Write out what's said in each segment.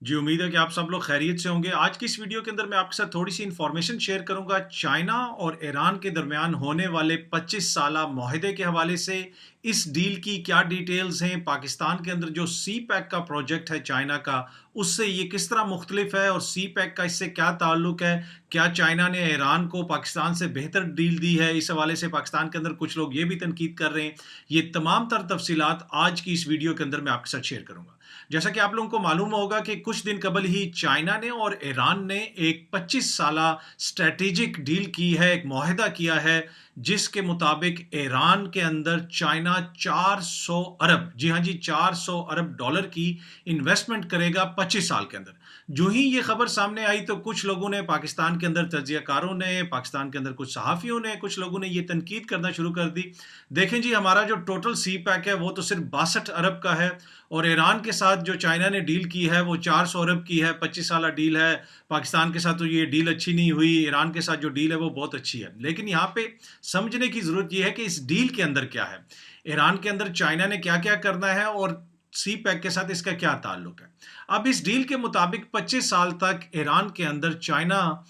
जी, उम्मीद है कि आप सब लोग खैरियत से होंगे। आज की इस वीडियो के अंदर मैं आपके साथ थोड़ी-सी इन्फॉर्मेशन शेयर करूँगा चाइना और ईरान के दरमियान होने वाले 25 साला मुआहदे के हवाले से। इस डील की क्या डिटेल्स हैं, पाकिस्तान के अंदर जो सी पैक का प्रोजेक्ट है चाइना का, उससे ये किस तरह मुख्तलिफ है और सी पैक का इससे क्या ताल्लुक है? क्या चाइना ने ईरान को पाकिस्तान से बेहतर डील दी है? इस हवाले से पाकिस्तान के अंदर कुछ लोग ये भी तनकीद कर रहे हैं। ये तमाम तर तफसीलात आज की इस वीडियो के अंदर मैं आपके साथ शेयर करूँगा। जैसा कि आप लोगों को मालूम होगा कि कुछ दिन कबल ही चाइना ने और ईरान ने एक 25 साला स्ट्रेटेजिक डील की है, एक मुआहदा किया है, जिसके मुताबिक ईरान के अंदर चाइना 400 अरब, जी हाँ जी, 400 अरब डॉलर की इन्वेस्टमेंट करेगा 25 साल के अंदर। जो ही ये खबर सामने आई तो कुछ लोगों ने, पाकिस्तान के अंदर तज्जियाकारों ने, पाकिस्तान के अंदर कुछ सहाफ़ियों ने, कुछ लोगों ने ये तनकीद करना शुरू कर दी। देखें जी, हमारा जो टोटल सी पैक है वो तो सिर्फ 62 अरब का है, और ईरान के साथ जो चाइना ने डील की है वो 400 अरब की है, 25 साला डील है। पाकिस्तान के साथ तो ये डील अच्छी नहीं हुई, ईरान के साथ जो डील है वो बहुत अच्छी है। लेकिन यहाँ पे समझने की ज़रूरत ये है कि इस डील के अंदर क्या है, ईरान के अंदर चाइना ने क्या-क्या करना है और सी पैक के साथ इसका क्या ताल्लुक है। अब इस डील के मुताबिक 25 साल तक ईरान के अंदर चाइना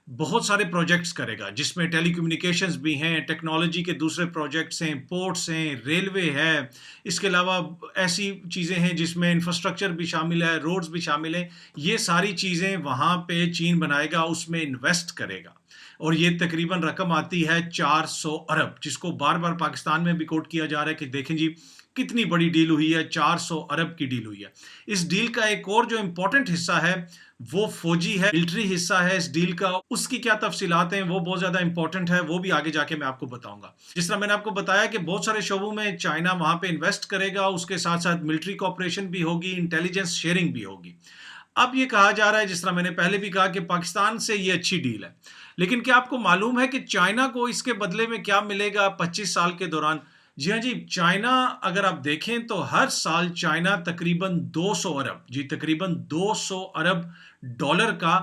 बहुत सारे प्रोजेक्ट्स करेगा, जिसमें टेलीकम्युनिकेशंस भी हैं, टेक्नोलॉजी के दूसरे प्रोजेक्ट्स हैं, पोर्ट्स हैं, रेलवे है। इसके अलावा ऐसी चीज़ें हैं जिसमें इंफ्रास्ट्रक्चर भी शामिल है, रोड्स भी शामिल हैं। ये सारी चीज़ें वहाँ पे चीन बनाएगा, उसमें इन्वेस्ट करेगा, और ये तकरीबन रकम आती है 400 अरब, जिसको बार-बार पाकिस्तान में भी कोट किया जा रहा है कि देखें जी, कितनी बड़ी डील हुई है, 400 अरब की डील हुई है। इस डील का एक और जो इम्पोर्टेंट हिस्सा है वो फौजी है, मिलिट्री हिस्सा है इस डील का। उसकी क्या तफसीलात हैं वो बहुत ज़्यादा इंपॉर्टेंट है, वो भी आगे जाके मैं आपको बताऊंगा। जिस तरह मैंने आपको बताया कि बहुत सारे शोबों में चाइना वहां पे इन्वेस्ट करेगा, उसके साथ साथ मिलिट्री कॉपरेशन भी होगी, इंटेलिजेंस शेयरिंग भी होगी। अब ये कहा जा रहा है, जिस तरह मैंने पहले भी कहा, कि पाकिस्तान से ये अच्छी डील है, लेकिन क्या आपको मालूम है कि चाइना को इसके बदले में क्या मिलेगा 25 साल के दौरान? जी हाँ जी, चाइना, अगर आप देखें तो हर साल चाइना तकरीबन 200 अरब, जी तकरीबन 200 अरब डॉलर का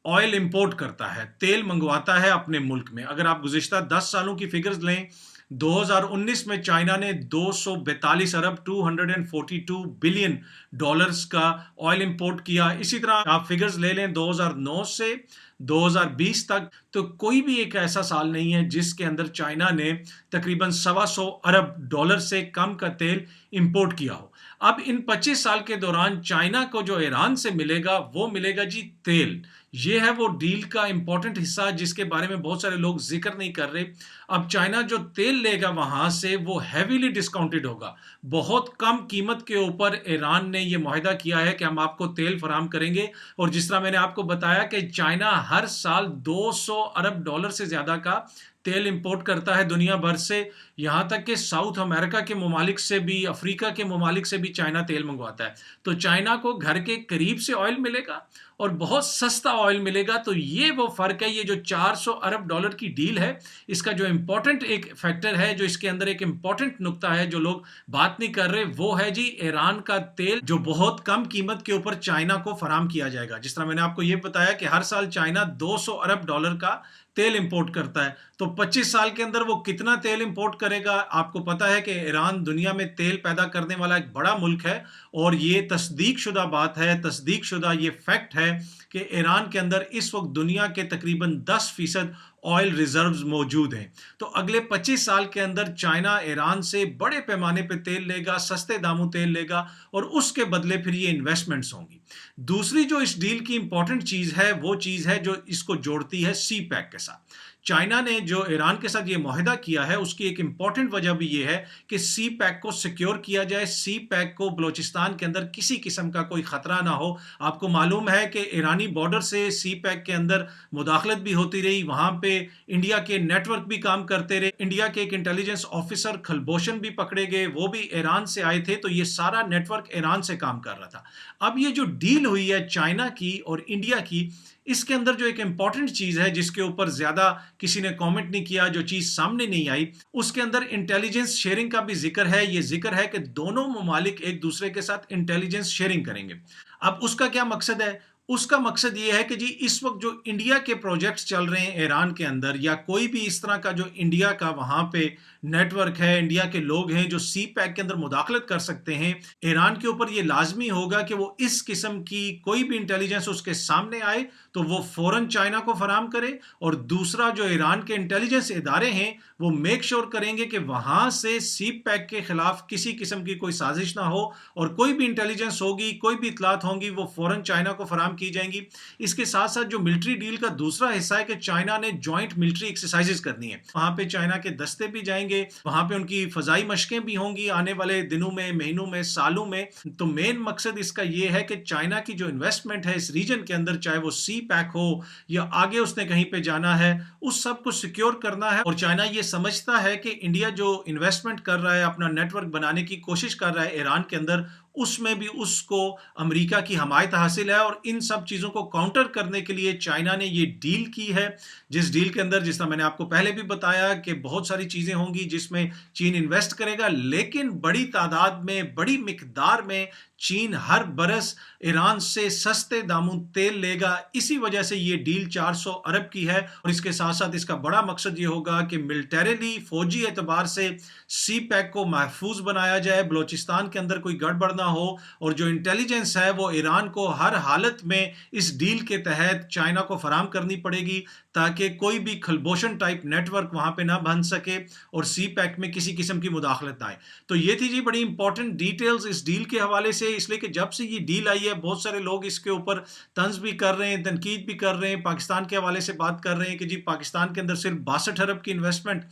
ऑयल इंपोर्ट करता है, तेल मंगवाता है अपने मुल्क में। अगर आप गुज़िश्ता 10 सालों की फिगर्स लें, 2019 में चाइना ने 242 अरब 242 बिलियन डॉलर्स का ऑयल इंपोर्ट किया। इसी तरह आप फिगर्स ले लें 2009 से 2020 तक, तो कोई भी एक ऐसा साल नहीं है जिसके अंदर चाइना ने तकरीबन 125 अरब डॉलर से कम का तेल इंपोर्ट किया हो। अब इन 25 साल के दौरान चाइना को जो ईरान से मिलेगा वो मिलेगा जी तेल। ये है वो डील का इंपॉर्टेंट हिस्सा जिसके बारे में बहुत सारे लोग जिक्र नहीं कर रहे। अब चाइना जो तेल लेगा वहां से वो हैवीली डिस्काउंटेड होगा, बहुत कम कीमत के ऊपर ईरान ने ये मुआहदा किया है कि हम आपको तेल फराहम करेंगे। और जिस तरह मैंने आपको बताया कि चाइना हर साल 200 अरब डॉलर से ज्यादा का तेल इंपोर्ट करता है दुनिया भर से, यहाँ तक कि साउथ अमेरिका के ममालिक से भी, अफ्रीका के ममालिक से भी चाइना तेल मंगवाता है। तो चाइना को घर के करीब से ऑयल मिलेगा और बहुत सस्ता ऑयल मिलेगा। तो ये वो फ़र्क है, ये जो 400 अरब डॉलर की डील है, इसका जो इम्पोर्टेंट एक फैक्टर है, जो इसके अंदर एक इम्पोर्टेंट नुक्ता है जो लोग बात नहीं कर रहे, वो है जी ईरान का तेल, जो बहुत कम कीमत के ऊपर चाइना को फराहम किया जाएगा। जिस तरह मैंने आपको ये बताया कि हर साल चाइना 200 अरब डॉलर का तेल इंपोर्ट करता है, तो 25 साल के अंदर वो कितना तेल इंपोर्ट करेगा? आपको पता है कि ईरान दुनिया में तेल पैदा करने वाला एक बड़ा मुल्क है, और ये तस्दीक शुदा बात है, तस्दीक शुदा ये फैक्ट है कि ईरान के अंदर इस वक्त दुनिया के तकरीबन 10% ऑयल रिजर्व्स मौजूद हैं। तो अगले 25 साल के अंदर चाइना ईरान से बड़े पैमाने पे तेल लेगा, सस्ते दामों तेल लेगा, और उसके बदले फिर ये इन्वेस्टमेंट्स होंगी। दूसरी जो इस डील की इंपॉर्टेंट चीज़ है वो चीज़ है जो इसको जोड़ती है सी पैक के साथ। चाइना ने जो ईरान के साथ ये मुआहदा किया है उसकी एक इंपॉर्टेंट वजह भी ये है कि सी पैक को सिक्योर किया जाए, सी पैक को बलोचिस्तान के अंदर किसी किस्म का कोई खतरा ना हो। आपको मालूम है कि ईरानी बॉर्डर से सी पैक के अंदर मुदाखलत भी होती रही, वहां पे इंडिया के नेटवर्क भी काम करते रहे। इंडिया के एक इंटेलिजेंस ऑफिसर खलबोशन भी पकड़े गए, वो भी ईरान से आए थे, तो ये सारा नेटवर्क ईरान से काम कर रहा था। अब ये जो डील हुई है चाइना की और इंडिया की, इसके अंदर जो एक इंपॉर्टेंट चीज है जिसके ऊपर ज्यादा किसी ने कमेंट नहीं किया, जो चीज सामने नहीं आई, उसके अंदर इंटेलिजेंस शेयरिंग का भी जिक्र है। ये जिक्र है कि दोनों ममालिक एक दूसरे के साथ इंटेलिजेंस शेयरिंग करेंगे। अब उसका क्या मकसद है? اس کا مقصد یہ ہے کہ جی اس وقت جو انڈیا کے پروجیکٹس چل رہے ہیں ایران کے اندر، یا کوئی بھی اس طرح کا جو انڈیا کا وہاں پہ نیٹ ورک ہے، انڈیا کے لوگ ہیں جو سی پیک کے اندر مداخلت کر سکتے ہیں، ایران کے اوپر یہ لازمی ہوگا کہ وہ اس قسم کی کوئی بھی انٹیلیجنس اس کے سامنے آئے تو وہ فوراً چائنا کو فراہم کرے، اور دوسرا جو ایران کے انٹیلیجنس ادارے ہیں وہ میک شور کریں گے کہ وہاں سے سی پیک کے خلاف کسی قسم کی کوئی سازش نہ ہو، اور کوئی بھی انٹیلیجنس ہوگی، کوئی بھی اطلاعات ہوں گی، وہ فوراً چائنا کو فراہم کی جائیں گی۔ اس کے ساتھ ساتھ جو ملٹری ڈیل کا دوسرا حصہ ہے کہ چائنا نے جوائنٹ ملٹری ایکسرسائزز کرنی ہے، وہاں پہ چائنا کے دستے بھی جائیں گے، وہاں پہ ان کی فضائی مشقیں بھی ہوں گی آنے والے دنوں میں، مہینوں میں، سالوں میں۔ تو مین مقصد اس کا یہ ہے کہ چائنا کی جو انویسٹمنٹ ہے اس ریجن کے اندر، چاہے وہ سی پیک ہو یا آگے اس نے کہیں پہ جانا ہے، اس سب کو سیکیور کرنا ہے۔ اور چائنا یہ سمجھتا ہے کہ انڈیا جو انویسٹمنٹ کر رہا ہے، اپنا نیٹ ورک بنانے کی کوشش کر رہا ہے ایران کے اندر، اس میں بھی اس کو امریکہ کی حمایت حاصل ہے، اور ان سب چیزوں کو کاؤنٹر کرنے کے لیے چائنا نے یہ ڈیل کی ہے، جس ڈیل کے اندر، جس طرح میں نے آپ کو پہلے بھی بتایا کہ بہت ساری چیزیں ہوں گی جس میں چین انویسٹ کرے گا، لیکن بڑی تعداد میں، بڑی مقدار میں چین ہر برس ایران سے سستے داموں تیل لے گا۔ اسی وجہ سے یہ ڈیل 400 ارب کی ہے، اور اس کے ساتھ ساتھ اس کا بڑا مقصد یہ ہوگا کہ ملٹریلی، فوجی اعتبار سے سی پیک کو محفوظ بنایا جائے، بلوچستان کے اندر کوئی گڑبڑ نہ ہو، اور جو انٹیلیجنس ہے وہ ایران کو ہر حالت میں اس ڈیل کے تحت چائنا کو فراہم کرنی پڑے گی، تاکہ کوئی بھی کھلبوشن ٹائپ نیٹ ورک وہاں پہ نہ بن سکے اور سی پیک میں کسی قسم کی مداخلت نہ آئے۔ تو یہ تھی جی بڑی امپورٹنٹ ڈیٹیلز اس ڈیل کے حوالے سے، اس لیے کہ جب سے یہ ڈیل آئی ہے بہت سارے لوگ اس کے اوپر طنز بھی کر رہے ہیں، تنقید بھی کر رہے ہیں، پاکستان کے حوالے سے بات کر رہے ہیں کہ جی پاکستان کے اندر صرف 62 ارب کی انویسٹمنٹ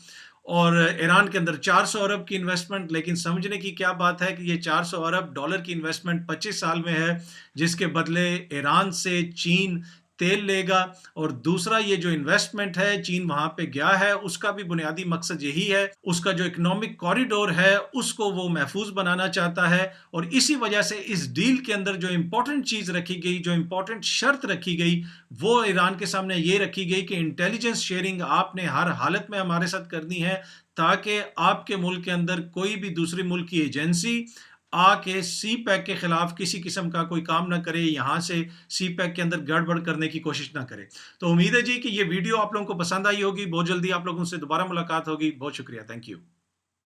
اور ایران کے اندر 400 ارب کی انویسٹمنٹ، لیکن سمجھنے کی کیا بات ہے کہ یہ 400 ارب ڈالر کی انویسٹمنٹ 25 سال میں ہے، جس کے بدلے ایران سے چین تیل لے گا۔ اور دوسرا یہ جو انویسٹمنٹ ہے چین وہاں پہ گیا ہے، اس کا بھی بنیادی مقصد یہی ہے، اس کا جو اکنامک کوریڈور ہے اس کو وہ محفوظ بنانا چاہتا ہے۔ اور اسی وجہ سے اس ڈیل کے اندر جو امپورٹنٹ چیز رکھی گئی، جو امپورٹنٹ شرط رکھی گئی، وہ ایران کے سامنے یہ رکھی گئی کہ انٹیلیجنس شیئرنگ آپ نے ہر حالت میں ہمارے ساتھ کرنی ہے، تاکہ آپ کے ملک کے اندر کوئی بھی دوسری ملک کی ایجنسی آ کے سی پیک کے خلاف کسی قسم کا کوئی کام نہ کرے، یہاں سے سی پیک کے اندر گڑبڑ کرنے کی کوشش نہ کرے۔ تو امید ہے جی کہ یہ ویڈیو آپ لوگوں کو پسند آئی ہوگی، بہت جلدی آپ لوگوں سے دوبارہ ملاقات ہوگی۔ بہت شکریہ، تھینک یو۔